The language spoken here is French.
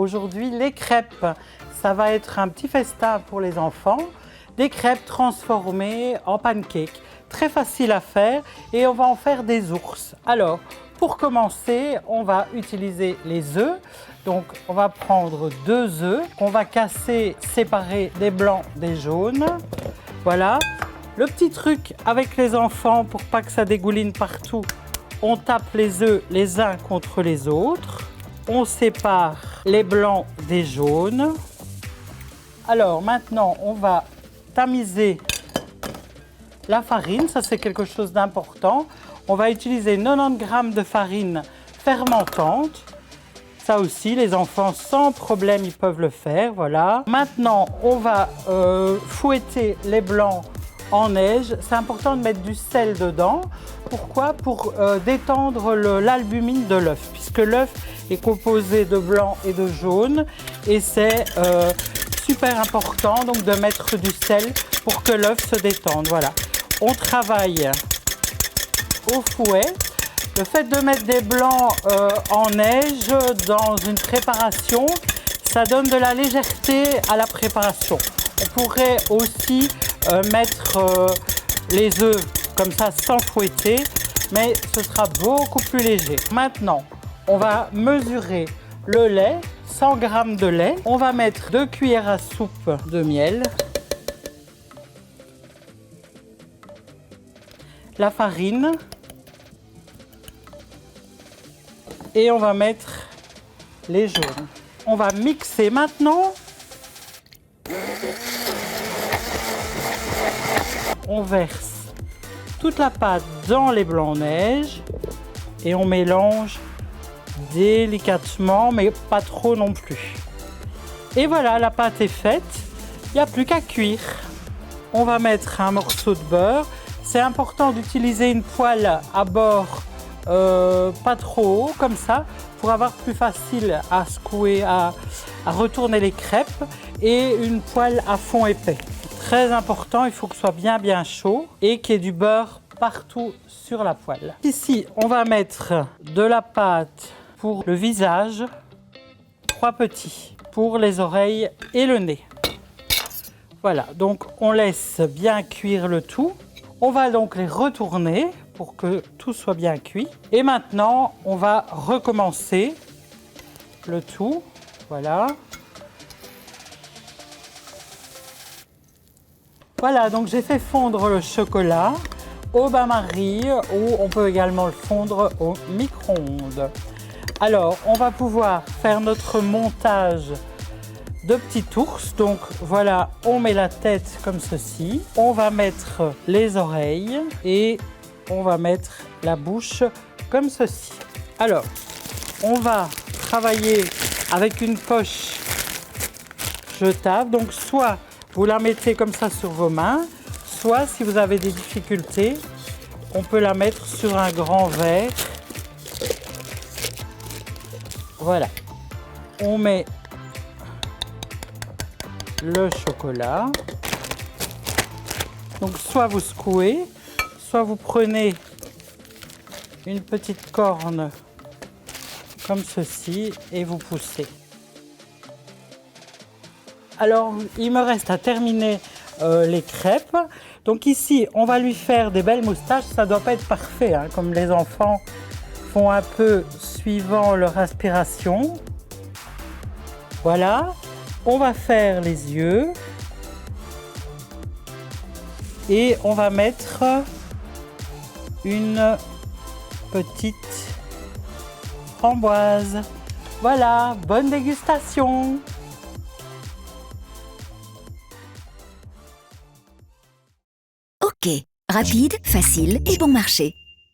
aujourd'hui les crêpes. Ça va être un petit festin pour les enfants. Des crêpes transformées en pancakes. Très facile à faire et on va en faire des ours. Alors, pour commencer, on va utiliser les œufs. Donc, on va prendre 2 œufs qu'on va casser, séparer des blancs des jaunes. Voilà. Le petit truc avec les enfants pour pas que ça dégouline partout, on tape les œufs les uns contre les autres. On sépare les blancs des jaunes. Alors maintenant, on va tamiser la farine. Ça, c'est quelque chose d'important. On va utiliser 90 g de farine fermentante. Ça aussi, les enfants, sans problème, ils peuvent le faire. Voilà. Maintenant, on va fouetter les blancs en neige. C'est important de mettre du sel dedans. Pourquoi? Pour détendre l'albumine de l'œuf, puisque l'œuf est composé de blanc et de jaune. Et c'est super important donc de mettre du sel pour que l'œuf se détende. Voilà. On travaille au fouet. Le fait de mettre des blancs en neige dans une préparation, ça donne de la légèreté à la préparation. On pourrait aussi mettre les œufs comme ça sans fouetter, mais ce sera beaucoup plus léger. Maintenant, on va mesurer le lait, 100 g de lait. On va mettre 2 cuillères à soupe de miel. La farine. Et on va mettre les jaunes. On va mixer maintenant. On verse toute la pâte dans les blancs neige et on mélange délicatement, mais pas trop non plus. Et voilà, la pâte est faite. Il n'y a plus qu'à cuire. On va mettre un morceau de beurre. C'est important d'utiliser une poêle à bord pas trop haut, comme ça, pour avoir plus facile à secouer, à retourner les crêpes, et une poêle à fond épais. Très important, il faut que ce soit bien chaud et qu'il y ait du beurre partout sur la poêle. Ici, on va mettre de la pâte pour le visage, 3 petits, pour les oreilles et le nez. Voilà, donc on laisse bien cuire le tout. On va donc les retourner pour que tout soit bien cuit. Et maintenant, on va recommencer le tout. Voilà. Voilà, donc j'ai fait fondre le chocolat au bain-marie ou on peut également le fondre au micro-ondes. Alors, on va pouvoir faire notre montage de petits ours. Donc voilà, on met la tête comme ceci. On va mettre les oreilles et on va mettre la bouche comme ceci. Alors, on va travailler avec une poche jetable. Donc soit vous la mettez comme ça sur vos mains, soit si vous avez des difficultés, on peut la mettre sur un grand verre. Voilà. On met le chocolat. Donc soit vous secouez, soit vous prenez une petite corne comme ceci et vous poussez. Alors, il me reste à terminer les crêpes. Donc ici, on va lui faire des belles moustaches. Ça ne doit pas être parfait, hein, comme les enfants font un peu suivant leur aspiration. Voilà. On va faire les yeux. Et on va mettre une petite framboise. Voilà, bonne dégustation! Ok, rapide, facile et bon marché.